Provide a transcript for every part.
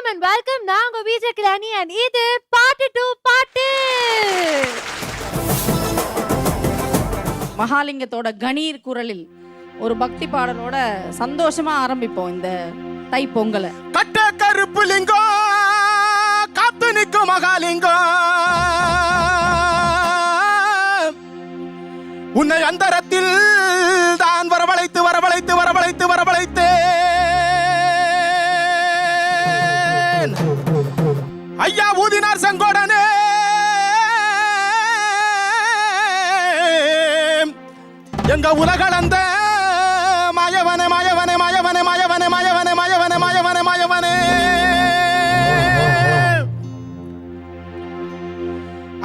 Welcome and welcome. நான் உங்க Vijay Gilani and இது பாட்டு டு பாட்டு. மகாலிங்கத்தோட கணீர் குரலில் ஒரு பக்தி பாடலோட சந்தோஷமா ஆரம்பிப்போம் இந்த தை பொங்கலை. கட்ட கருப்பு லிங்கம் காத்து நிற்கும் மகாலிங்கம், உன்னை அந்தரத்தில் தான் வரவழைத்து வரவழைத்து வரவழைத்து வரவழைத்தேன். ஐயா ஊதினார் செங்கோடனே, எங்க உலகளந்த மாயவனே மாயவனே மாயவனே மாயவனே மாயவனே மாயவனே மாயவனே மாயவனே.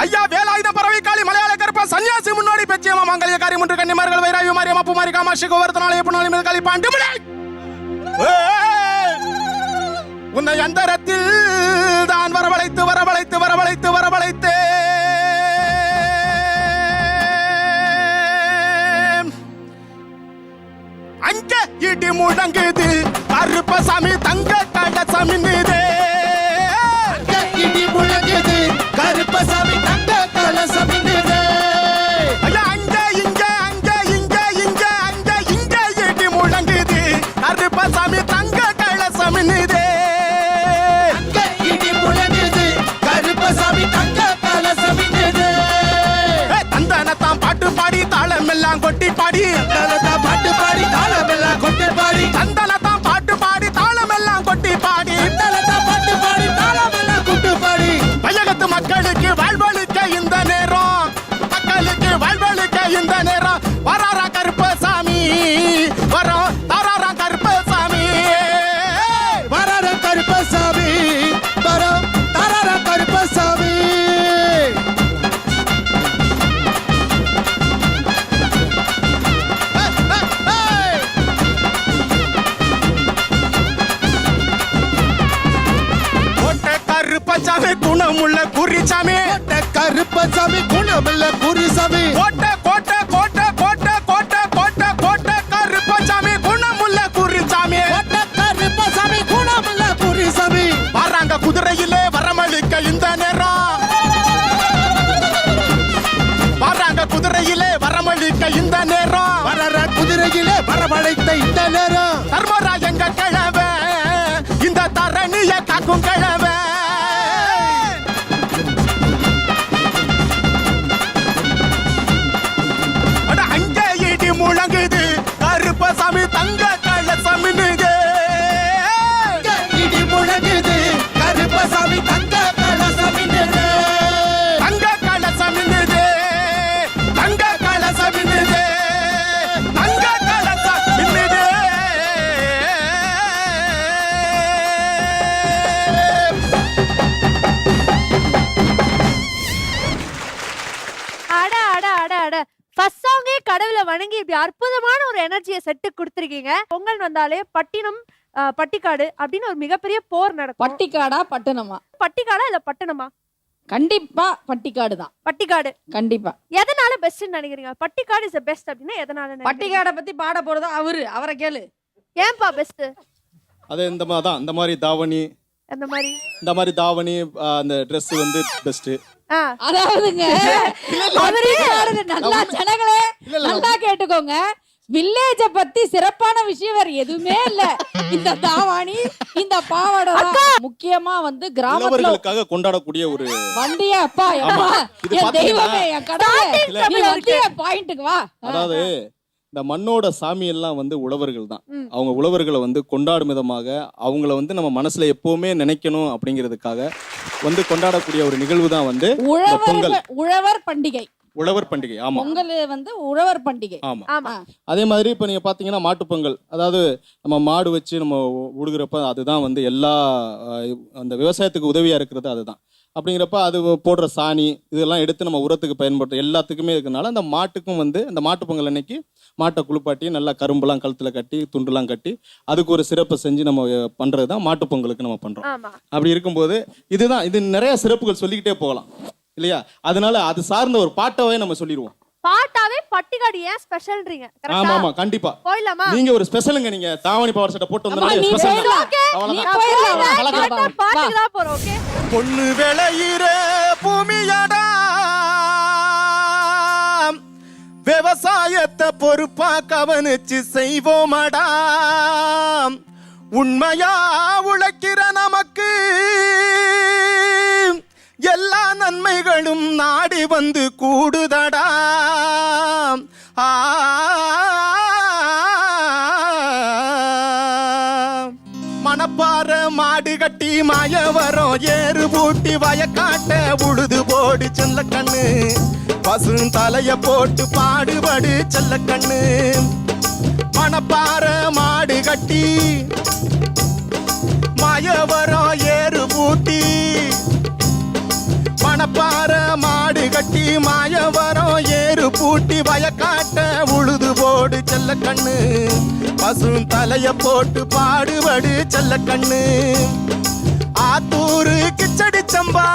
ஐயா வேலாயுத பறவை காளி மலையாள கருப்ப சன்னியாசி முன்னோடி பெச்சியமா மங்கலிய காரி முன்று கன்னிமார்கள் வைராயு மாரியம்மா பூமாரி காமாட்சி கோவர்த்தனாலய புனாலி மேல் காளி பாண்டு உன்னை அந்தரத்தில் தான் வரவழைத்து வரவழைத்து வரவழைத்து வரவழைத்தே. அங்க இடி முழங்குது கருப்பசாமி தங்க கலசம் நிதே. அங்க இடி முழங்குது கருப்பசாமி தங்க கலசம் நிதே. ஐயா அங்க இங்க அங்க இங்க இங்க அங்க இங்க இடி முழங்குது கருப்பசாமி தங்க கலசம் நிதே. அங்க இடி முழங்குது கருப்பசாமி தங்க கலசம் நிதே. தந்தனத்தான் பாட்டு பாடி தாளம் எல்லாம் கொட்டி பாடி, தந்தனத்தான் பாட்டு பாடி தாளம் எல்லாம் கொட்டி பாடி, தந்தனத்தான் பாட்டு பாடி தாளம் எல்லாம் கொட்டி பாடி, தந்தனத்தான் பாட்டு பாடி தாளம் எல்லாம் கொட்டி பாடி. வையகத்து மக்களுக்கு வாழ்வளிக்க இந்த நேரம், மக்களுக்கு வாழ்வளிக்க இந்த நேரம். வராரா கருப்பசாமி வரோம், தாராரா கருப்பசாமி வரார கருப்பசாமி வரோம், தாரார கருப்பசாமி. கோட்டை கருப்பசாமி குணமுள்ள குறிச்சாமி, கருப்பசாமி குணமில்ல குறிசாமி. கோட்டை கோட்டை கோட்டை கோட்டை கோட்டை கோட்டை கோட்டை கருப்பசாமி குணமுள்ள குறிச்சாமி. கருப்பசாமி குணமில்ல குறிசாமி. வராங்க குதிரையிலே வரமளிக்க இந்த நேரம், வராங்க குதிரையிலே வரமளிக்க இந்த நேரம். வரற குதிரையிலே வரவழைத்த இந்த நேரம். தர்மரா எங்க கிழவ இந்த தரணிய காக்கும் கிழவ. அங்க இடி முழங்குது கருப்பசாமி தங்க கலசம் நிதே. இடி முழங்குது கருப்பசாமி தங்க கலசம் நிதே. தங்க கலசம் நிதே, தங்க கலசம் நிதே, தங்க கலசம் நிதே. அட அட அட அட. ஃபர்ஸ்ட் சாங்கே கடவுளை வணங்கி இப்படி அற்புதமான ஒரு எனர்ஜியை செட்டு கொடுத்துருக்கீங்க. பொங்கல் வந்தாலே பட்டினம் பட்டிக்காடு அப்படின்னு ஒரு மிகப்பெரிய போர் நடக்கும். பட்டிக்காடா பட்டணமா? பட்டிக்காடா இல்ல பட்டணமா? கண்டிப்பா பட்டிக்காடு தான். பட்டிக்காடு கண்டிப்பா. எதனால பெஸ்ட்னு நினைக்கிறீங்க? பட்டிக்காடு இஸ் பெஸ்ட் அப்படின்னா எதனால நினைக்கிறீங்க? பட்டிக்காடை பத்தி பாட போறதா அவரை கேளு. ஏன்பா பெஸ்ட்? அது இந்த மாதிரி தான், இந்த மாதிரி தாவணி, அந்த மாதிரி இந்த மாதிரி தாவணி அந்த Dress வந்து பெஸ்ட். அதாவதுங்க பட்டிக்காடு நல்லா ஜனங்களே நல்லா கேட்டுக்கோங்க. வில்லேஜ பத்தி சிறப்பான விஷயம் வேற எதுவுமே இல்ல. இந்த தாவாணி இந்த பாவாடை முக்கியமா வந்து கிராமங்களுக்காக கொண்டாடக்கூடிய ஒரு வண்டியா அப்பா அம்மா என் தெய்வமே என் கடவுளே நீ வந்து பாயிண்ட்க்கு வா. அதாவது இந்த மண்ணோட சாமி எல்லாம் வந்து உழவர்கள் தான். அவங்க உழவர்களை வந்து கொண்டாடும் விதமாக அவங்கள வந்து நம்ம மனசுல எப்பவுமே நினைக்கணும் அப்படிங்கிறதுக்காக வந்து கொண்டாடக்கூடிய ஒரு நிகழ்வு தான் வந்து பொங்கல். உழவர் பண்டிகை. உழவர் பண்டிகை. ஆமா, பொங்கல் வந்து உழவர் பண்டிகை. ஆமா. அதே மாதிரி இப்ப நீங்க பாத்தீங்கன்னா மாட்டுப்பொங்கல், அதாவது நம்ம மாடு வச்சு நம்ம உடுகிறப்ப அதுதான் வந்து எல்லா அந்த விவசாயத்துக்கு உதவியா இருக்கிறது அதுதான். அப்படிங்கிறப்ப அது போடுற சாணி இதெல்லாம் எடுத்து நம்ம உரத்துக்கு பயன்படுத்த எல்லாத்துக்குமே இருக்கனால அந்த மாட்டுக்கும் வந்து அந்த மாட்டுப்பொங்கல் அன்னைக்கு மாட்டை குளிப்பாட்டி நல்லா கரும்புலாம் கழுத்துல கட்டி துண்டுலாம் கட்டி அதுக்கு ஒரு சிறப்பு செஞ்சு நம்ம பண்றது தான் மாட்டுப்பொங்கலுக்கு நம்ம பண்றோம். அப்படி இருக்கும்போது இதுதான், இது நிறைய சிறப்புகள் சொல்லிக்கிட்டே போகலாம் இல்லையா? அதனால அது சார்ந்த ஒரு பாட்டவே நம்ம சொல்லிடுவோம். பாட்டாவே பட்டிக்காடு ஏன் ஸ்பெஷல்ன்றீங்க ஆமா கரெக்ட்டா ஆமா கண்டிப்பா போயிடலாமா நீங்க ஒரு ஸ்பெஷலுங்க. நீங்க தாவணி பவர் சட்டை போட்டு அம்மா, வந்தா நீ ஸ்பெஷல். போயிடலாம். அவ்வளவுதான். நீ போயிடலாம். வா, கரெக்ட்டா வா, வா. பாட்டுக்கு தான் போறோம். ஓகே பொண்ணு விளையிற பூமியடா விவசாயத்தை பொறுப்பா கவனிச்சு செய்வோமடா உண்மையா உழைக்கிற நமக்கு எல்லா நன்மைகளும் நாடி வந்து கூடுதடா மணப்பாற மாடு கட்டி மாயவரம் ஏறு பூட்டி வயக்காட்ட உழுது போடு செல்ல கண்ணு பசு தலைய போட்டு பாடுபடு செல்ல கண்ணு மணப்பாற மாடு கட்டி மாயவரம் ஏறு பூட்டி மணப்பாற மாடு கட்டி மாயவரம் ஏறு பூட்டி வயக்காட்ட உழுது போடு செல்ல கண்ணு பசு தலைய போட்டு பாடுபடு செல்ல கண்ணு ஆத்தூரு கிச்சடி சம்பா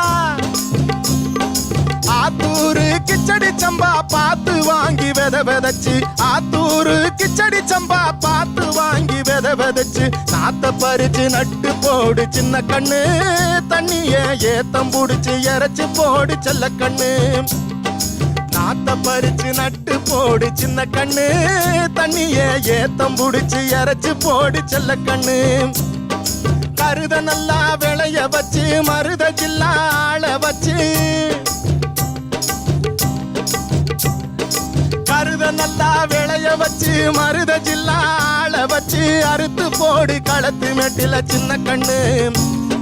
ஆத்தூரு கிச்சடி சம்பா பார்த்து வாங்கி வித விதைச்சு ஆத்தூரு கிச்சடி சம்பா பார்த்து வாங்கி வித விதைச்சு நாத்த பறிச்சு நட்டு போடு சின்ன கண்ணு தண்ணிய ஏத்தம் புடிச்சு இறைச்சு போடு செல்ல கண்ணு நாத்த பறிச்சு நட்டு போடு சின்ன கண்ணு தண்ணிய ஏத்தம் புடிச்சு இறைச்சு போடு செல்ல கண்ணு கருத நல்லா விளைய வச்சு மருத ஜில்லா ஆள வச்சு கருத நல்லா விளைய வச்சு மருத ஜில்லா ஆள வச்சு அறுத்து போடு களத்து மெட்டில சின்ன கண்ணு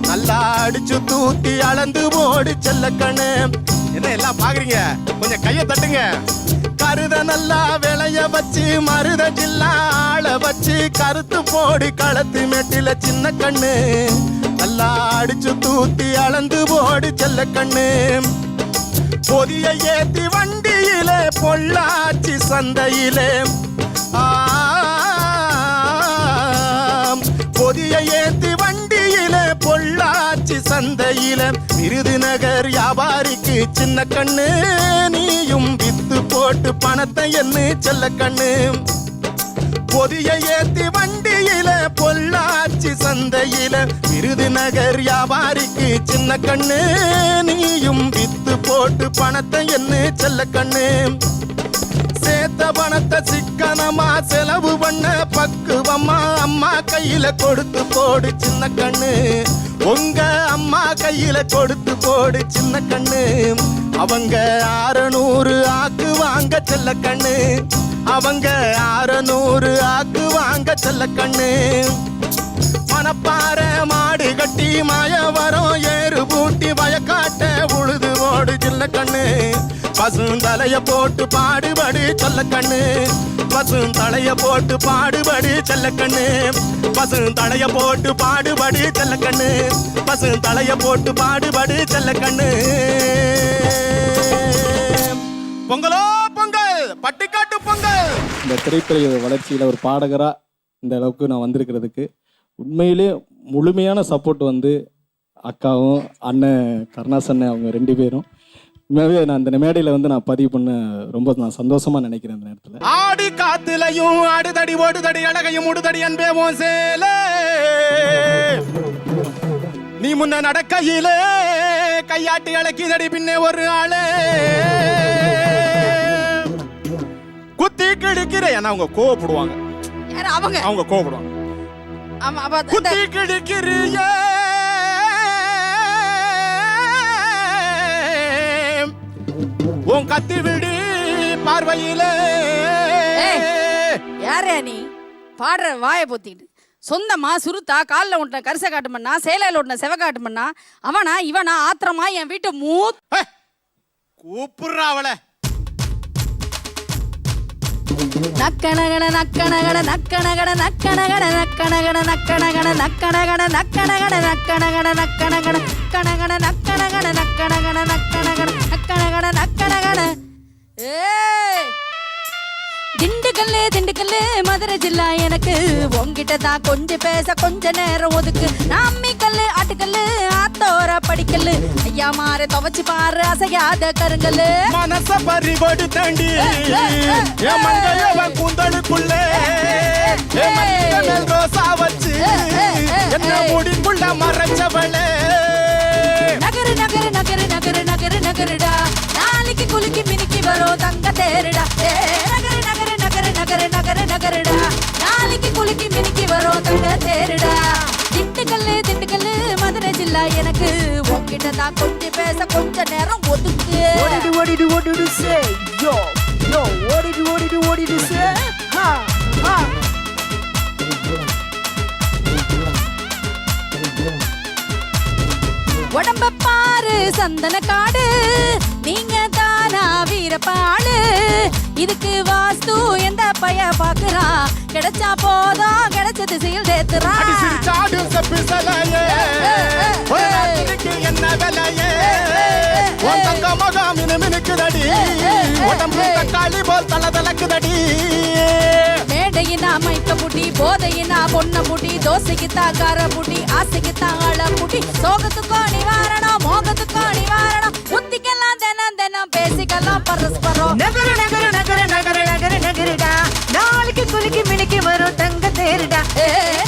நல்லா அடிச்சு தூத்தி அளந்து போடு செல்ல கண்ணு என்ன எல்லாம் பாக்குறீங்க கொஞ்சம் கைய தட்டுங்க கருத நல்லா விளைய வச்சு மருத ஜில்லா ஆள வச்சு கருத்து போடு களத்து மெட்டில சின்ன கண்ணு நல்லா அடிச்சு தூத்தி அளந்து போடு செல்ல கண்ணு பொதிய ஏத்தி வண்டியிலே பொள்ளாச்சி சந்தையிலே பொதிய ஏத்தி வண்டியிலே பொள்ளாச்சி சந்தையிலே விருதுநகர் வியாபாரிக்கு சின்ன கண்ணு நீயும் வித்து போட்டு பணத்தை என்ன செல்ல கண்ணு பொதிய ஏத்தி வண்டியில பொள்ளாச்சி சந்தையில விருதுநகர் வியாபாரிக்கு சின்ன கண்ணு நீயும் வித்து போட்டு பணத்தை என்ன செல்ல கண்ணு சேர்த்த பணத்தை சிக்கனமா செலவு பண்ண பக்குவம்மா அம்மா கையில கொடுத்து போடு சின்ன கண்ணு உங்க அம்மா கையில கொடுத்து போடு சின்ன கண்ணு அவங்க 600 ஆக்கு வாங்க செல்ல கண்ணு அவங்க 600 ஆக்கு வாங்க செல்ல கண்ணு மணப்பாற மாடு கட்டி மாயவரம் ஏறு பூட்டி வயக்காட்ட உழுது ஓடு சில்ல கண்ணு பசுந்தலைய போட்டு பாடுபடு சொல்ல கண்ணு பசுந்தலைய போட்டு பாடுபடு செல்ல கண்ணு பசுந்தலைய போட்டு பாடுபடு செல்ல கண்ணு பசுந்தலைய போட்டு பாடுபடு செல்ல கண்ணு பொங்கலோ பொங்கல் பட்டிக்காட்டு பொங்கல். இந்த திரைத்துறை வளர்ச்சியில் ஒரு பாடகரா இந்த அளவுக்கு நான் வந்திருக்கிறதுக்கு உண்மையிலே முழுமையான சப்போர்ட் வந்து அக்காவும் அண்ணன் கருணாசன் அவங்க 2 பேரும். உண்மையாகவே நான் இந்த மேடையில் வந்து நான் பதிவு பண்ண ரொம்ப நான் சந்தோஷமா நினைக்கிறேன். இந்த நேரத்தில் ஆடி காத்துலையும் ஆடுதடி ஓடுதடி அழகையும் உடுதடி அன்பேவும் சேலே நீ முன்ன நடக்கையிலே கையாட்டி அழக்கிதடி பின்னே ஒரு ஆளே குத்தி கிழிக்கிற ஏன்னா அவங்க கோவப்படுவாங்க. அவங்க கோவப்படுவாங்க. குத்தி கிழிக்கிறிய உன் கத்தி விடு பார்வையில யாரே நீ பாடுற வாய பொத்திட்டு சொந்தமா சுருத்தா காலில் ஒட்டின கரிசை காட்டு பண்ணா சேலையில் ஒட்டின செவ காட்டு பண்ணா அவனா இவனா ஆத்திரமா என் வீட்டு கூப்பிடுறா அவளை நக்கனகட நக்கனகட நக்கனகட நக்கனகட நக்கனகட நக்கனகட நக்கனகட நக்கனகட நக்கனகட நக்கனகட கனகட நக்கனகட நக்கனகட நக்கனகட நக்கனகட நக்கனகட திண்டுக்கல்லு திண்டுக்கல்லு மதுரை ஜில்லா எனக்கு உன்கிட்ட தான் கொஞ்சம் பேச கொஞ்ச நேரம் ஒதுக்கு நாம்மி கல்லு ஆட்டுக்கல்லு ஆத்தோர படிக்கல்லு ஐயா மாற துவச்சு பாரு அசையாத கருங்கல்லு மனச பறிகொடு தாண்டி என் மங்கையவன் கூந்தலுக்குள்ளே என் மஞ்சள் ரோசா வச்சு என்ன முடிக்குள்ள மறைச்சவளே நகரு நகரு நகரு நகரு நகரு நகருடா நாளைக்கு குலுக்கி மினுக்கி வரும் தங்க தேருடா நகரு நகரு நகரு நகரு நகரு நகருடா நாளைக்கு குலுக்கி மினுக்கி வரும் தங்க தேருடா திண்டுக்கல்லு திண்டுக்கல்லு மதுரை ஜில்லா எனக்கு உன்கிட்ட தான் கொஞ்சம் பேச கொஞ்ச நேரம் ஒதுக்கு What did you say? Yo, what did you say? Ha, ha. உடம்ப பாரு சந்தன காடு நீங்க தானா வீரப்பாடு இதுக்கு வாஸ்து எந்த பைய பாக்குறான் கிடைச்சா போதும் கிடைச்ச திசையில் தேத்துறான் அடி சிரிச்சாடு செப்பிசலையே ஒரு நாட்டிற்கு என்ன விலையே உன் தங்க முகம் மினுமினுக்குதடி உடம்பு தக்காளி போல் தலதலக்குதடி மேடையினா மைக்க முடி போதையினா பொண்ண முடி தோசைக்கு தாக்கார முடி ஆசைக்கு தாங்கள முடி சோகத்துக்கோ நிவாரணம் மோகத்துக்கோ நிவாரணம் புத்திக்கெல்லாம் தினம் தினம் பேசிக்கலாம் பரஸ்பரம் நகரு நகரு நகரு நகரு நகரு நகருடா நாளைக்கு குலுக்கி மினுக்கி வரும் தங்க தேருடா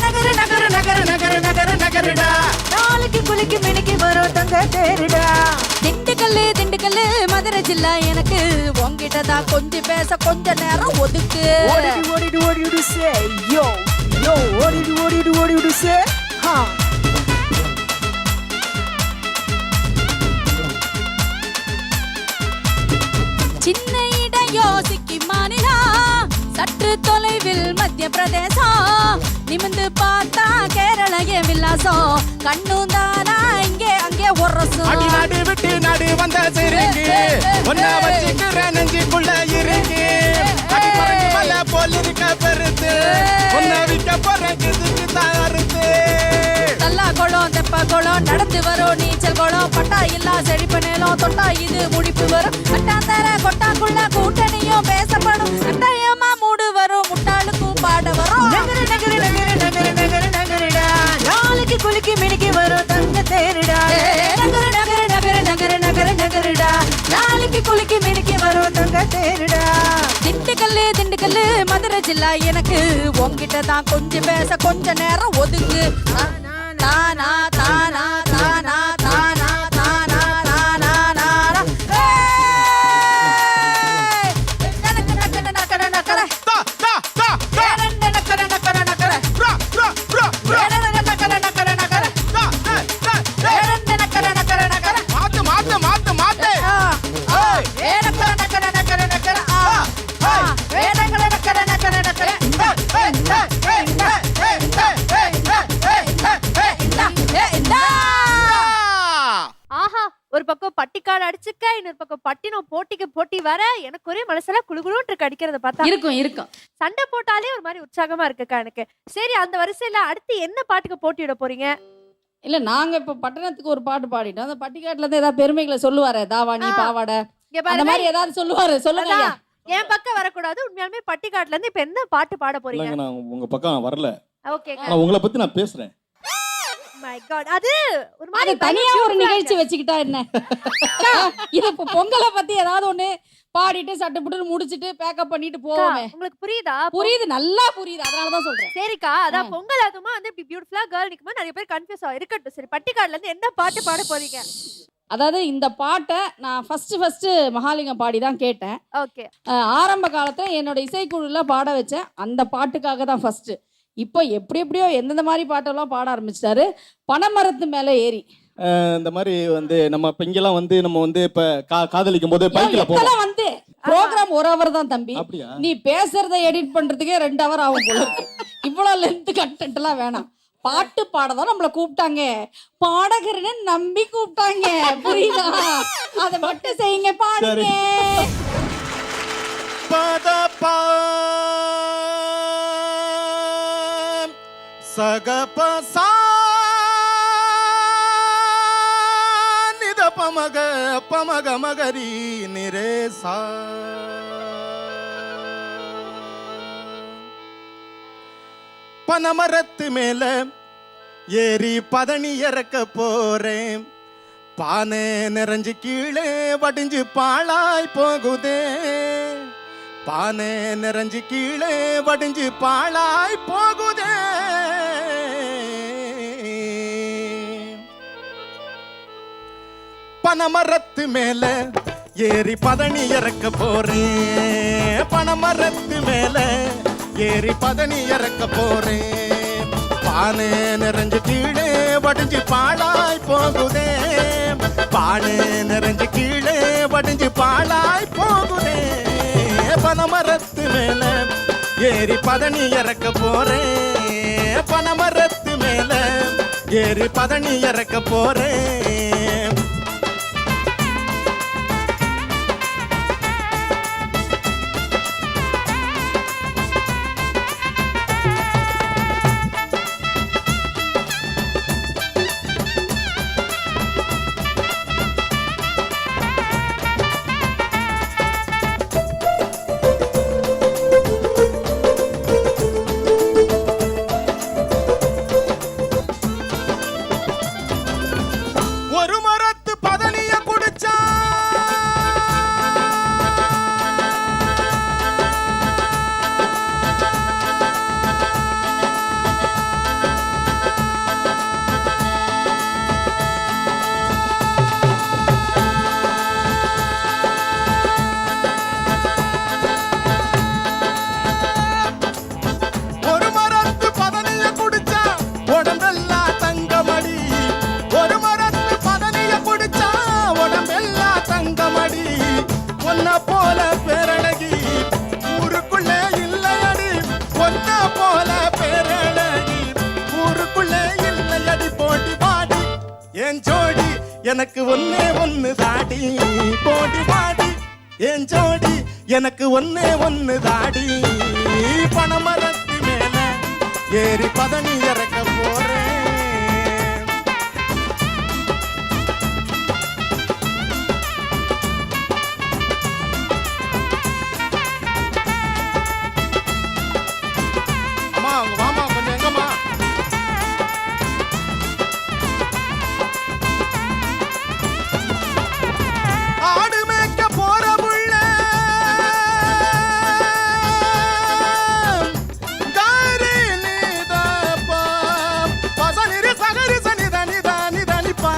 நகரு நகரு நகரு நகரு நகரு நகருடா நாளைக்கு குலுக்கி மினுக்கி வரும் தங்க தேருடா திண்டுக்கல்லு திண்டுக்கல்லு மதுரை ஜில்லா எனக்கு உன்கிட்ட தான் கொஞ்சம் பேச கொஞ்ச நேரம் ஒதுக்கு What did you say? Yo, what did you say? Ha. சின்ன இடையோ சிக்கி மாநிலம் சற்று தொலைவில் மத்திய பிரதேசம் நிமிந்து பார்த்தா கேரளைய வில்லாசம் கண்ணும் தானா இங்கே அங்கே ஒரசும் அடி நாடு விட்டு நாடு வந்த சிறுங்கி ஒன்ன வச்சுக்கிற நெஞ்சுக்குள்ள இருக்கு அடி பறந்து மலை போல் இருக்க பெருத்து ஒன்ன விக்க போறதுக்கு தான் அறுத்து தல்லா குளம் தெப்ப குளம் நடந்து வரும் நீச்சல் குளம் பட்டா இல்லா செழிப்பு நிலம் தொட்டா இது முடிப்பு வரும் கட்டாந்தர கொட்டாக்குள்ள கூட்டணியும் பேசப்படும் கட்டாயமா மூடு வரும் முட்டாளுக்கும் பாட வரும் நகரு நகரு நகரு நகரு நகரு நகருடா நாளைக்கு குலுக்கி மினுக்கி வரும் தங்க தேருடா நகரு நகரு நகரு நகரு நகரு நகருடா நாளைக்கு குலுக்கி மினுக்கி வரும் தங்க தேருடா திண்டுக்கல்லு திண்டுக்கல்லு மதுரை ஜில்லா எனக்கு உன்கிட்ட தான் கொஞ்சம் பேச கொஞ்ச நேரம் ஒதுங்கு தானா தானா தானா தானா தானா தானா தானா நக்கர நக்கர நக்கர நக்கர தா தா தா தா நக்கர நக்கர நக்கர ரா ரா ரா ரா நக்கர நக்கர நக்கர தா தா நக்கர நக்கர நக்கர மாத்து மாத்து மாத்து மாத்து நக்கர நக்கர நக்கர நக்கர நக்கர நக்கர நக்கர நக்கர ஆஹா, ஒரு பக்கம் பட்டிக்காடு அடிச்சுக்க இன்னொரு பக்கம் பட்டினம் போட்டிக்கு போட்டி வர எனக்கு ஒரே மனசுல குளுகுளுன்னு இருக்கு அடிக்கிறத பார்த்தா. இருக்கும் இருக்கும் சண்டை போட்டாலே ஒரு மாதிரி உற்சாகமா இருக்குக்கா எனக்கு. சரி, அந்த வரிசையில அடுத்து என்ன பாட்டுக்கு போட்டியிட போறீங்க? இல்ல நாங்க இப்ப பட்டணத்துக்கு ஒரு பாட்டு பாடிட்டோம் அந்த பட்டிக்காட்டுல இருந்து ஏதாவது பெருமைகளை சொல்லுவாரு தாவாணி பாவாடை இங்க அந்த பாருங்க, மாதிரி ஏதாவது சொல்லுவாரு சொல்லுங்க ஐயா. என் பக்கம் வரக்கூடாது. உண்மையாலுமே பட்டிக்காட்டுல இருந்து இப்ப என்ன பாட்டு பாட போறீங்க? இல்லைங்க, நான் உங்க பக்கம் வரல. ஓகேங்க. ஆனா உங்களை பத்தி நான் பேசுறேன். மை காட், அது ஒரு அது மாதிரி தனியா ஒரு நிகழ்ச்சி வச்சுக்கிட்டா என்ன இது இப்ப பொங்கலை பத்தி ஏதாவது ஒண்ணு பாடிட்டு சட்டை புட்டு முடிச்சிட்டு பேக்கப் பண்ணிட்டு போவோமே. உங்களுக்கு புரியுதா? புரியுது, நல்லா புரியுது, அதனாலதான் சொல்றேன். சரிக்கா, அதான் பொங்கல் அதுமா வந்து இப்படி பியூட்டிஃபுல்லா கேர்ள் நிக்கும்போது நிறைய பேர் கன்ஃபியூஸ் ஆகும். இருக்கட்டும், சரி பட்டிக்காடுல இருந்து என்ன பாட்டு பாட போறீங்க? அதாவது இந்த பாட்டை நான் ஃபர்ஸ்ட் மகாலிங்கம் பாடி தான் கேட்டேன். ஓகே. ஆரம்ப காலத்துல என்னோட இசைக்குழுல பாட வச்சேன் அந்த பாட்டுக்காக தான் ஃபர்ஸ்ட். இப்போ எப்படியோ எந்தெந்த மாதிரி பாட்டெல்லாம் பாட ஆரம்பிச்சிட்டாரு. பனைமரத்து மேல ஏறி இந்த மாதிரி வந்து நம்ம இங்கெல்லாம் வந்து நம்ம வந்து இப்ப காதலிக்கும் போது பைக்ல போவோம். வந்து ப்ரோக்ராம் 1 hour தான் தம்பி. அப்படியா? நீ பேசுறத எடிட் பண்றதுக்கே 2 hour ஆகும் போல இருக்கு. இவ்வளவு லென்த் கண்டென்ட் எல்லாம் வேணாம். பாட்டு பாடதான் நம்மள கூப்பிட்டாங்க, பாடகர்னு நம்பி கூப்பிட்டாங்க, புரியுதா? அதை மட்டும் செய்யுங்க, பாடுங்க. பதபா சகபசா நித பமக பமக மகரி நிரேசா பனமரத்து மேல ஏறி பதனி இறக்க போறேன். பானை நிறைஞ்சு கீழே வடிஞ்சு பாழாய் போகுதே, பானை நிறைஞ்சு கீழே வடிஞ்சு பாழாய் போகுதே. பனமரத்து மேல ஏறி பதனி இறக்க போறேன், பனமரத்து மேல ஏறி பதனி இறக்க போறேன். பானை நிறைஞ்சு கீழே வடிஞ்சு பாழாய் போகுதே, பானை நிறைஞ்சு கீழே வடிஞ்சு பாழாய் போகுதே. பனமரத்து மேல ஏறி பதனி இறக்க போறேன், பனமரத்து மேல ஏறி பதனி இறக்க போறேன். ஒரு மரத்து பதனிய குடிச்சா ஒரு மரத்து பதனிய குடிச்சா உடம்பெல்லாம் தங்கமடி, ஒரு மரத்து பதனிய குடிச்சா உடம்பெல்லாம் தங்கமடி. ஒன்ன போல பேரழகி ஊருக்குள்ளே இல்லையடி, ஒன்ன போல பேரழகி ஊருக்குள்ளே இல்லையடி. போட்டி பாடி என் ஜோடி எனக்கு ஒன்னே ஒன்னு தாடி, போட்டி பாடி என் ஜோடி எனக்கு ஒன்னே ஒன்னு தாடி. பனமரத்து மேல ஏறி பதனி இறக்க போறேன். அம்மா அங்க வாமா, கொஞ்சம் எங்கம்மா? ஆடு மேய்க்க போற புள்ள காரி நீதப்பா, பசனிரு சகரி சனித நித நிதனிப்பா.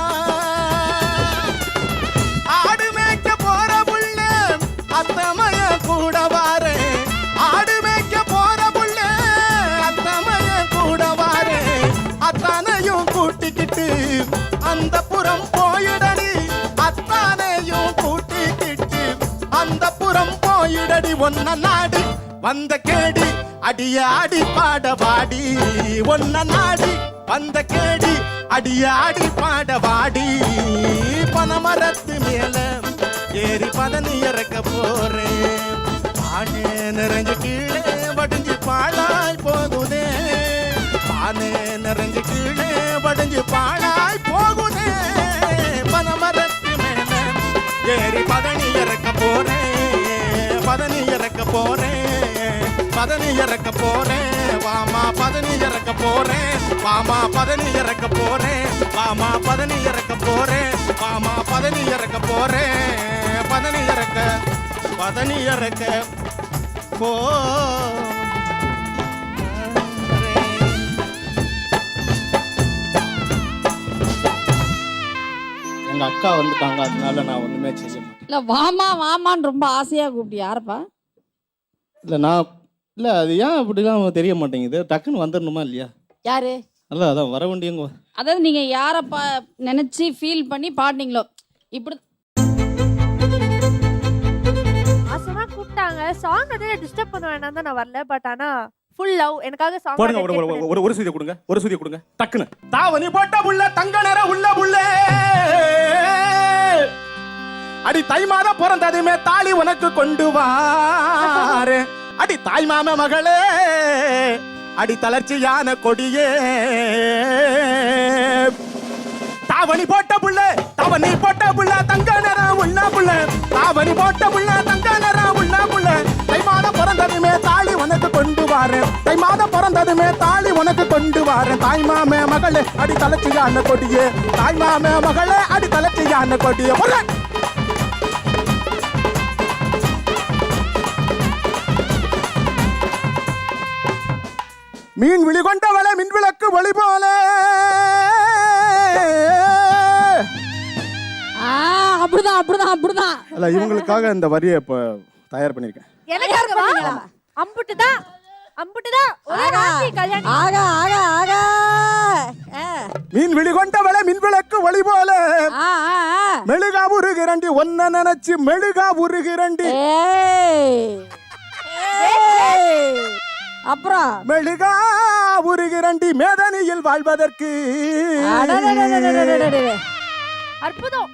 ஆடு மேய்க்க போற புள்ள அத்தமய கூட வாரே, ஆடு மேய்க்க போற புள்ள அத்தமய கூட வாரே. அத்தானையும் கூட்டிக்கிட்டு அந்த புறம் போயிடடி, அத்தானையும் கூட்டிக்கிட்டு அந்த புறம் போயிடடி. ஒன்ன நாடி வந்த கேடி அடிய ஆடி பாட வாடி, ஒன்ன நாடி வந்த கேடி அடிய ஆடி பாட வாடி. பனமரத்து மேல ஏறி பதனி இறக்க போறேன், பானை நிறைஞ்சு கீழே வடிஞ்சு பாழாய் போகுதே, பானை நிறைஞ்சு கீழே வடிஞ்சு பாழாய் போகுதே. பனமரத்து மேல ஏறி பதனி இறக்க போறேன், பதனி இறக்க போறேன், பதனி இறக்க போறேன். வாமா பதனி இறக்க போறேன், வாமா பதனி இறக்க போறேன், வாமா பதனி இறக்க போறேன், வாமா பதனி இறக்க போறேன். பதனி இறக்க பதனி இறக்க போ. எங்க அக்கா வந்துட்டாங்க, அதனால நான் ஒண்ணுமே செய்ய மாட்டேன். இல்ல வாமா வாமான்னு ரொம்ப ஆசையா கூப்பிட்டு யாருப்பா? இல்ல நான் இல்ல அது ஏன் அப்படிலாம் தெரிய மாட்டேங்குது, டக்குன்னு வந்துடணுமா இல்லையா? யாரு? அல்ல அதான் வர வேண்டியவங்க. அதாவது நீங்க யார நினைச்சு ஃபீல் பண்ணி பாடுனீங்களோ இப்படி ஆசமா கூப்பிட்டாங்க. சாங் எதை டிஸ்டர்ப் பண்ண வேண்டாம் தான் நான் வரல. பட் ஆனா ஃபுல் லவ் எனக்காக சாங் போடுங்க, ஒரு சுதியை கொடுங்க, ஒரு சுதியை கொடுங்க டக்குன்னு. தாவணி போட்ட புள்ள தங்க நிற உள்ள புள்ள, அடி தை மாதம் பிறந்ததுமே தாலி உனக்கு கொண்டு வாரு. அடி தாய் மாம மகளே, அடி தளர்ச்சியான கொடியே. தாவணி போட்ட புள்ள, தாவணி போட்ட புள்ள தங்க நிற உள்ள புள்ள, தாவணி போட்ட புள்ள தங்க நிற உள்ள புள்ள, தை மாதம் பிறந்ததுமே தாலி உனக்கு கொண்டு வாரு. தை மாதம் பிறந்ததுமே தாலி உனக்கு கொண்டு வரேன் தாய் மாமே மகளே அடி தலைச்சியான கொடியே தாய் மாமே மகளே அடி தலைச்சியான கொடியே மீன் விழி கொண்டவளே மின் விளக்கு ஒளி போல அப்படிதான் அப்படிதான் அப்படிதான். அல்ல இவங்களுக்காக இந்த வரியை இப்போ தயார் பண்ணியிருக்கேன். எனக்கு அம்புட்டுதான் ஒரே ராத்திரி கல்யாணம். ஆகா ஆகா ஆகா. மீன் விழி கொண்டவளே மின் விளக்கு ஒளி போல மெழுகா உருகிறண்டி ஒன்ன நினைச்சு மெழுகா உருகிறண்டி அப்புறம் மெழுகா உருகிறண்டி மேதனியில் வாழ்வதற்கு அற்புதம்.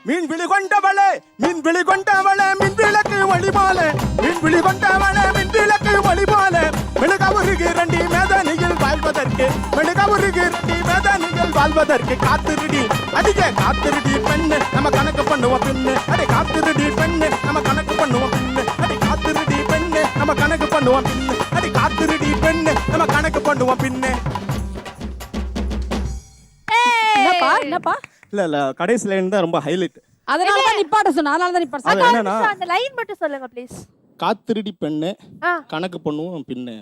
மீன் விழி கொண்டவளே மின் விழி கொண்டவளே மின் விளக்கு ஒளி போல மீன் விழி கொண்டவளே மின் விளக்கு ஒளி போல மெழுகா உருகிறண்டி மேதனியில் வாழ்வதற்கு மெழுகா உருகிறண்டி மேதனியில் வாழ்வதற்கு காத்திருடி அதிக காத்திருடி பெண்ணு நம்ம கணக்கு பண்ணுவோம் பின்னு அடே காத்திருடி பெண்ணு நம்ம கணக்கு பண்ணுவோம் பின்னு அடே காத்திருடி பெண்ணு நம்ம கணக்கு பண்ணுவோம் பின்னு அடே காத்திருடி பெண்ணு நம்ம கணக்கு பண்ணுவோம் பின்னு. என்னப்பா இல்ல கடைசி லைன் தான் ரொம்ப ஹைலைட். அதனாலதான் நிப்பாட்ட சொன்ன. அதனாலதான் நிப்பாட்ட அது என்னன்னா அந்த லைன் மட்டும் சொல்லுங்க ப்ளீஸ். காத்திருடி பெண்ணு ஆ. கணக்கு பண்ணுவோம் பின்னு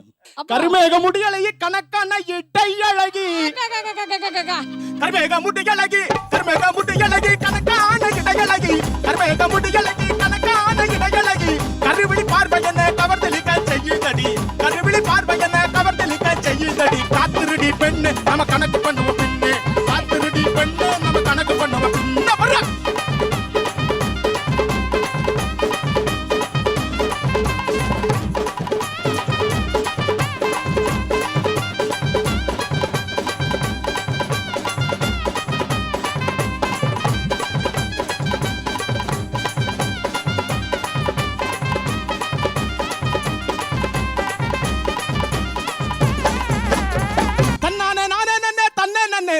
கருமேக முடியலையே கணக்கான இடை அழகி கருமேக முடியலகி கருமேக முடியலகி கணக்கான இடை அழகி கருமேக முடியலகி கணக்கான இடை அழகி கருவிழி பார்வை என்ன கவர்தலிக்க செய்யுதடி கருவிழி பார்வை என்ன கவர்தலிக்க செய்யுதடி காத்திருடி பெண்ணு நம்ம கணக்கு பண்ணுவோம் பின்னு காத்திருடி பெண்ணு நம்ம கணக்கு பண்ணுவோம் பின்ன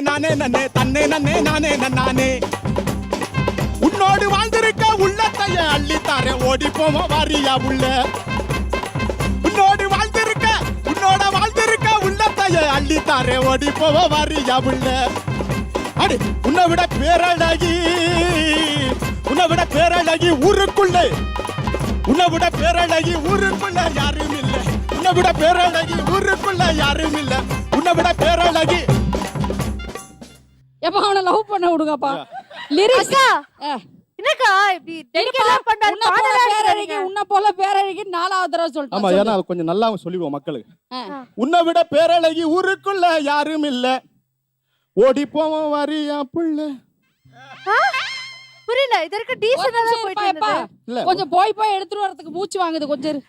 நானே நன்னே தன்னே நன்னே நானே நன்னானே உன்னோடு வாழ்ந்திருக்க உள்ளத்தைய அள்ளித்தாரே ஓடி போவோம் வாரியா உள்ள உன்னோடு வாழ்ந்திருக்க உன்னோட வாழ்ந்திருக்க உள்ளத்தைய அள்ளித்தாரே ஓடி போவோம் வாரியா உள்ள அடி உன்னை விட பேரழகி ஊருக்குள்ளே உன்னை விட பேரழகி ஊருக்குள்ள யாரும் இல்லை உன்னை விட பேரழகி ஊருக்குள்ள யாரும் இல்லை உன்னை விட பேரழகி எப்ப அவனை லவ் பண்ண விடுங்கப்பா. லிரிக்ஸ் என்னக்கா இப்படி டெடிகேட் பண்றாரு பாடலா பேரழகி உன்ன போல பேரழகி நாலாவது தடவை சொல்லிட்டேன். ஆமா ஏன்னா அது கொஞ்சம் நல்லா சொல்லிடுவோம் மக்களுக்கு. உன்னை விட பேரழகி ஊருக்குள்ள யாரும் இல்ல ஓடி போவோம் வரியா புள்ள. புரியல இதற்கு டீசன்ட்டா போயிட்டு இல்ல கொஞ்சம் போய் எடுத்துட்டு வரதுக்கு மூச்சு வாங்குது கொஞ்சம்.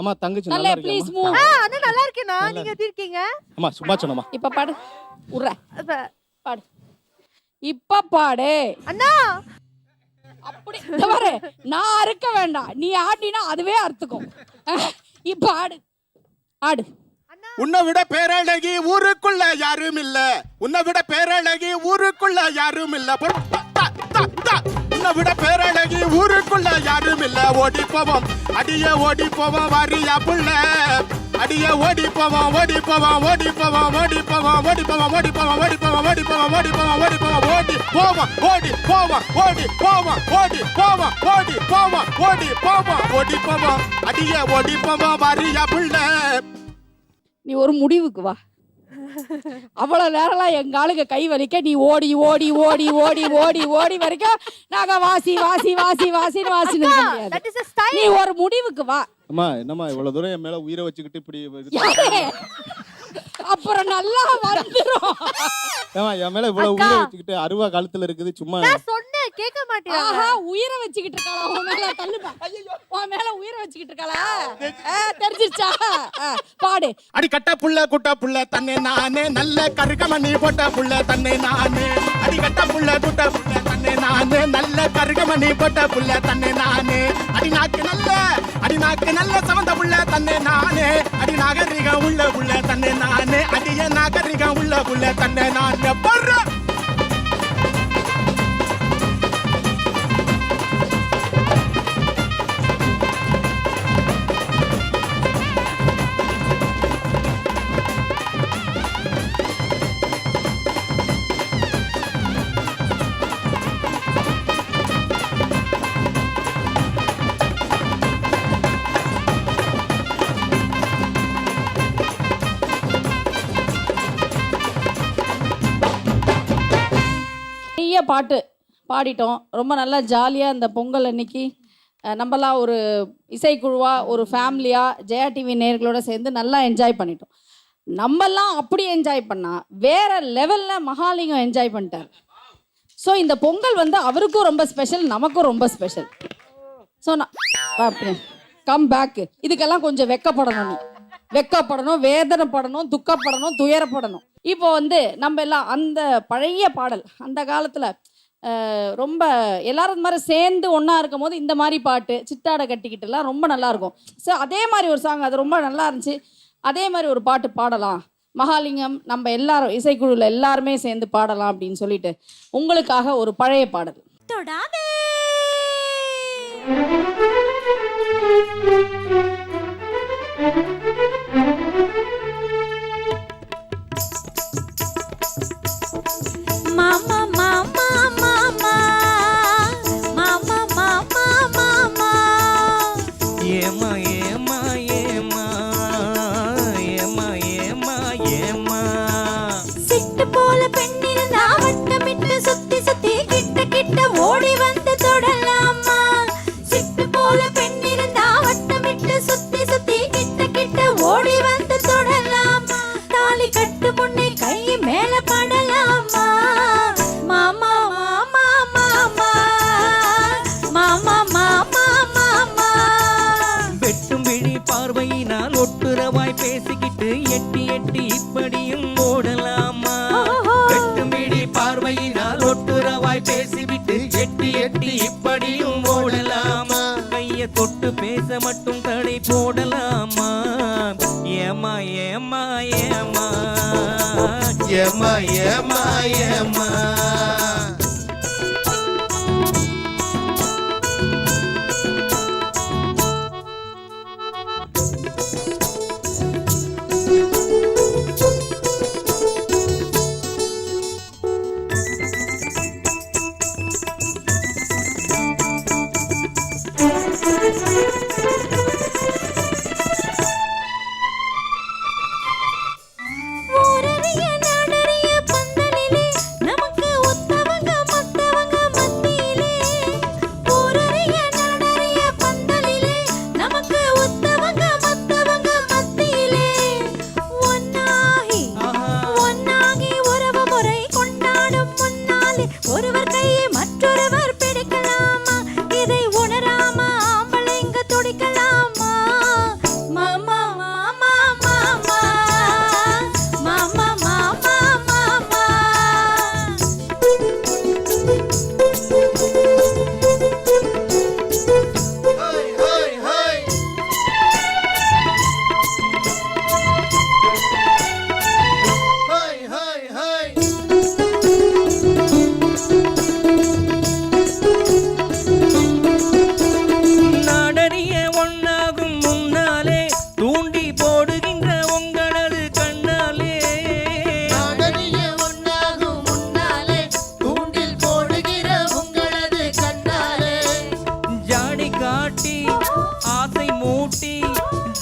அம்மா தங்கச்சி நல்லா நல்லா ப்ளீஸ் இருக்கு. மூவ். அது நல்லா இருக்கேனா நீங்க எப்படி இருக்கீங்க? அம்மா சும்மா சொன்னம்மா. இப்ப பாடு உர்ற பாடு இப்ப பாடு அண்ணா. அப்படி பாரு நான் அறுக்க வேண்டாம் நீ ஆடினா அதுவே அறுத்துக்கும். இப்ப ஆடு ஆடு. உன்னை விட பேரழகி ஊருக்குள்ள யாரும் இல்ல உன்னை விட பேரழகி ஊருக்குள்ள யாரும் இல்ல உன்னை விட பேரழகி ஊருக்குள்ள யாரும் இல்ல ஓடி போவோம் அடிய ஓடி போவோம் வாரியா புள்ள அடிய ஓடி போவோம் ஓடி போவோம் ஓடி போவோம் ஓடி போவோம் ஓடி போவோம் ஓடி போவோம் ஓடி போவோம் ஓடி போவோம் ஓடி போவோம் ஓடி போவோம் ஓடி போவோம் ஓடி போவோம் ஓடி போவோம் ஓடி போவோம் ஓடி போவோம் ஓடி போவோம் ஓடி போவோம் அடிய ஓடி போவோம் வாரியா புள்ள. நீ ஒரு முடிவுக்கு வா. அவ்வளவு நேரம்லாம் எங்க ஆளுங்க கை வலிக்க நீ ஓடி ஓடி ஓடி ஓடி ஓடி ஓடி வரைக்கும் நாங்க வாசி வாசி வாசி வாசின்னு வாசின்னு இருக்க முடியாது. நீ ஒரு முடிவுக்கு வா. அம்மா என்னம்மா இவ்வளவு தூரம் என் மேல உயிரை வச்சுக்கிட்டு இப்படி அப்புறம் நல்லா வந்துரும். ஏமா என் மேல இவ்வளவு உயிரை வச்சுக்கிட்டு அருவா காலத்துல இருக்குது சும்மா நான் சொன்னேன் கேட்க மாட்டியா? ஆஹா உயிரை வச்சுக்கிட்டு இருக்காளா உன் மேல தள்ளுப்பா. உன் மேல உயிரை வச்சுக்கிட்டு இருக்காளா தெரிஞ்சிருச்சா? பாடு. அடி கட்ட புள்ள குட்ட புள்ள தன்னை நானே நல்ல கருகமணி போட்ட புள்ள தன்னை நானே அடி கட்ட புள்ள குட்ட புள்ள தன்னை நானே நல்ல கருகமணி போட்ட புள்ள தன்னை நானே அடி நாக்கு நல்ல சவந்த புள்ள தன்னை நானே அடி நாகரிகம் உள்ள புள்ள தன்னை நானே அடிய நாகரிகம் உள்ள புள்ள தன்னை நானே பர்ற பாட்டு பாடிட்டோம். ரொம்ப நல்லா ஜாலியாக இந்த பொங்கல் அன்னைக்கு நம்மலாம் ஒரு இசைக்குழுவாக ஒரு ஃபேமிலியாக ஜெயா டிவி நேயர்களோட சேர்ந்து நல்லா என்ஜாய் பண்ணிட்டோம். நம்மெல்லாம் அப்படி என்ஜாய் பண்ணால் வேற லெவலில் மகாலிங்கம் என்ஜாய் பண்ணிட்டார். ஸோ இந்த பொங்கல் வந்து அவருக்கும் ரொம்ப ஸ்பெஷல், நமக்கும் ரொம்ப ஸ்பெஷல். ஸோ நான் கம் பேக்கு. இதுக்கெல்லாம் கொஞ்சம் வெக்கப்படணும், நீ வெக்கப்படணும், வேதனைப்படணும், துக்கப்படணும், துயரப்படணும். இப்போ வந்து நம்ம எல்லாம் அந்த பழைய பாடல் அந்த காலத்தில் ரொம்ப எல்லாரும் இந்த மாதிரி சேர்ந்து ஒன்றா இருக்கும் போது இந்த மாதிரி பாட்டு சித்தாடை கட்டிக்கிட்டுலாம் ரொம்ப நல்லா இருக்கும். ஸோ அதே மாதிரி ஒரு சாங் அது ரொம்ப நல்லா இருந்துச்சு. அதே மாதிரி ஒரு பாட்டு பாடலாம் மகாலிங்கம், நம்ம எல்லாரும் இசைக்குழுவில் எல்லாருமே சேர்ந்து பாடலாம் அப்படின்னு சொல்லிட்டு உங்களுக்காக ஒரு பழைய பாடல். தொடாதே மாமா மாமா மாமா மாமா மாமா மாமா ஏமா ஏமா ஏமா ஏமா ஏமா ஏமா சிட்டு போல பெண்ணிருந்தா வட்டமிட்டு சுத்தி சுத்தி கிட்ட கிட்ட ஓடி வந்து தொடலாமா. சிட்டு போல பெண்ணிருந்தா வட்டமிட்டு சுத்தி சுத்தி கிட்ட கிட்ட ஓடி வந்து தொடலாமா. தாலி கட்டு முன்னே கை மேல படலாமா. மாமா மாமா மாமா மாமா மாமா மாமா வெட்டும் விழி பார்வையினால் ஒட்டுறவாய் பேசிக்கிட்டு எட்டி எட்டி இப்படியும் ஓடலாமா. வெட்டும் விழி பார்வையினால் ஒட்டுறவாய் பேசிவிட்டு எட்டி எட்டி இப்படியும் ஓடலாமா. கைய தொட்டு பேச மட்டும் தடை போடலாமா. ஏமா ஏமா ஏமா ஏமா ஏமா ஏமா ஊரறிய நாடறிய பந்தலிலே நமக்கு ஒத்தவங்க மத்தவங்க மத்தியிலே. ஊரறிய நாடறிய பந்தலிலே நமக்கு ஒத்தவங்க மத்தவங்க மத்தியிலே. ஒன்னாகி ஒன்னாகி உறவு முறை கொண்டாடும் முன்னாலே ஒருவர் கையை மற்றொருவர் பிடிக்கலாமா. இதை உணராம ஆம்பளைங்க துடிக்கலாமா. மாமா மாமா மாமா மாமா மாமா மாமா ஹோய் ஹோய் ஹோய் ஹோய் ஹோய் ஹோய் நாடறிய ஒன்னாகும் முன்னாலே தூண்டி போடுகின்ற உங்களது கண்ணாலே. நாடறிய ஒன்னாகும் முன்னாலே தூண்டில் போடுகிற உங்களது கண்ணாலே. ஜாடை காட்டி ஆசை மூட்டி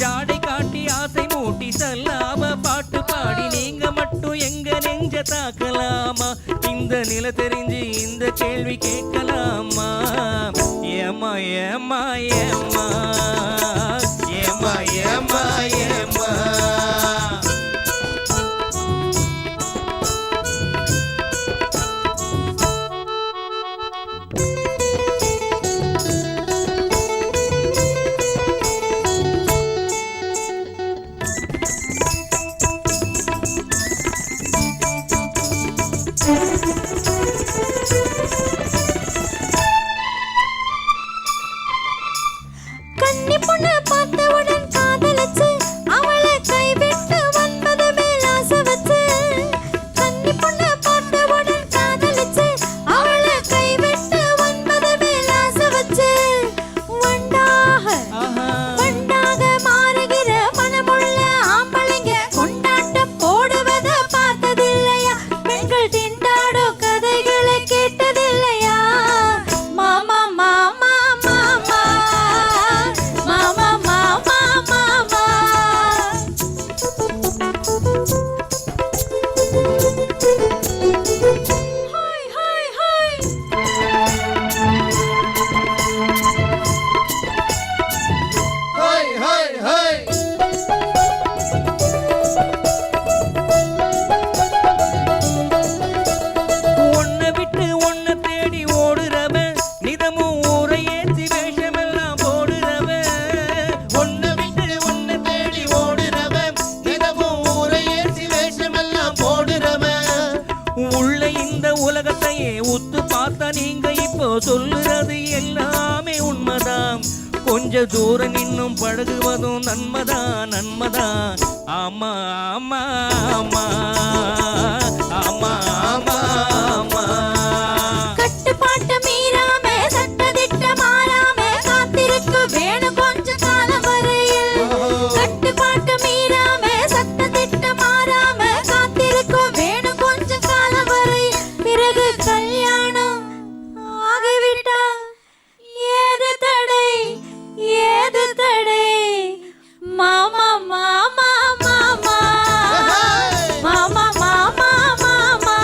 ஜாடை காட்டி ஆசை மூட்டி சல்லாம பாட்டு பாடி நீங்க மட்டும் எங்க நெஞ்ச தாக்கலாமா. இந்த நில தெரிஞ்சு இந்த கேள்வி கேட்கலாமா. ஏமா ஏமா ஏமா ஏமா ஏமா ஏமா கன்னி பொண்ணு பார்த்தவுடன் காதலிச்சு அவளை கைவிட்டு வந்தது மேல் ஆசை வச்சு. கன்னி பொண்ணு பார்த்தவுடன் காதலிச்சு அவளை கைவிட்டு வந்தது மேல் ஆசை வச்சு. வண்டாக வண்டாக மாறுகிற மனமுள்ள ஆம்பளைங்க கொண்டாட்டம் போடுவத பார்த்ததில்லையா. பெண்கள் திண்டாடும் கதை இந்த உலகத்தையே உத்து பார்த்த நீங்க இப்போ சொல்லுறது எல்லாமே உண்மைதான். கொஞ்ச தூரம் இன்னும் பழகுவதும் நன்மைதான் நன்மைதான். ஆமா ஆமா ஆமா ஆமா ஆமா ஆமா. கட்டுப்பாட்டு மீறாம சட்டதிட்ட மாறாம காத்திருக்கு வேணும் கொஞ்ச காலம் வரையில். கட்டுப்பாட்டு மீறாம சட்டதிட்ட மாறாம காத்திருக்கு வேணும் கொஞ்ச காலம் வரையில். பிறகு கல்யாணம் ஆகிவிட்டா ஏது தடை ஏது தடை. மாமா மாமா மாமா மாமா மாமா மாமா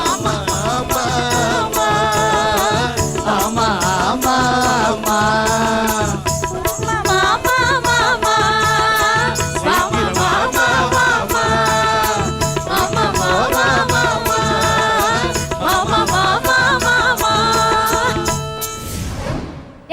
ஆமா ஆமா ஆமா ஆமா ஆமா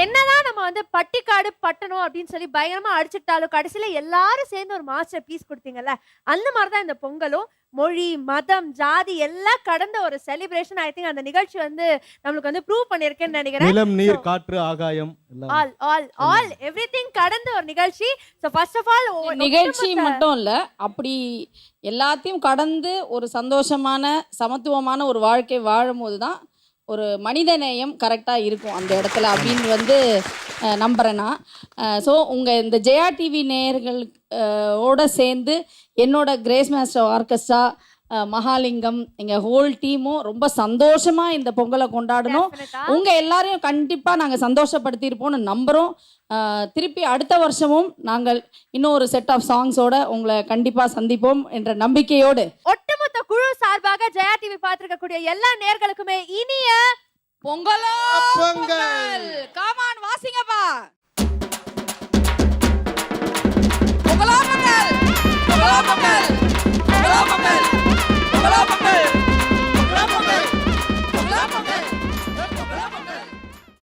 என்னதான் நம்ம வந்து பட்டிக்காடு பட்டணம் அப்படின்னு சொல்லி பயங்கரமா அடிச்சுட்டாலும் கடைசியில எல்லாரும் சேர்ந்து ஒரு மாஸ்டர் பீஸ் கொடுத்தீங்கல்ல, அந்த மாதிரிதான் இந்த பொங்கலும். மொழி மதம் ஜாதி எல்லாம் கடந்த ஒரு செலிப்ரேஷன். ஐ திங்க் அந்த நிகழ்ச்சி வந்து நம்மளுக்கு வந்து ப்ரூவ் பண்ணிருக்கேன்னு நினைக்கிறேன். நிலம் நீர் காற்று ஆகாயம் ஆல் ஆல் ஆல் எவ்ரிதிங் கடந்த ஒரு நிகழ்ச்சி. சோ ஃபர்ஸ்ட் ஆஃப் ஆல் நிகழ்ச்சி மட்டும் இல்ல, அப்படி எல்லாத்தையும் கடந்து ஒரு சந்தோஷமான சமத்துவமான ஒரு வாழ்க்கை வாழும்போது தான் ஒரு மனிதநேயம் கரெக்டாக இருக்கும் அந்த இடத்துல அப்படின்னு வந்து நம்புகிறேன் நான். ஸோ உங்கள் இந்த ஜெயா டிவி நேயர்கள் ஓட சேர்ந்து என்னோட கிரேஸ் மாஸ்டர் ஆர்கெஸ்ட்ரா, மகாலிங்கம், எங்கள் ஹோல் டீமும் ரொம்ப சந்தோஷமாக இந்த பொங்கலை கொண்டாடணும். உங்கள் எல்லாரையும் கண்டிப்பாக நாங்கள் சந்தோஷப்படுத்தியிருப்போம்னு நம்புகிறோம். திருப்பி அடுத்த வருஷமும் நாங்கள் இன்னும் ஒரு செட் ஆஃப் சாங்ஸோட உங்களை கண்டிப்பாக சந்திப்போம் என்ற நம்பிக்கையோடு ஒட்டுமொத்த குழு சார்பாக ஜெயா டிவி பார்த்திருக்கக்கூடிய எல்லா நேயர்களுக்குமே இனிய பொங்கலோ பொங்கல். காமான் வாசிங்கப்பா.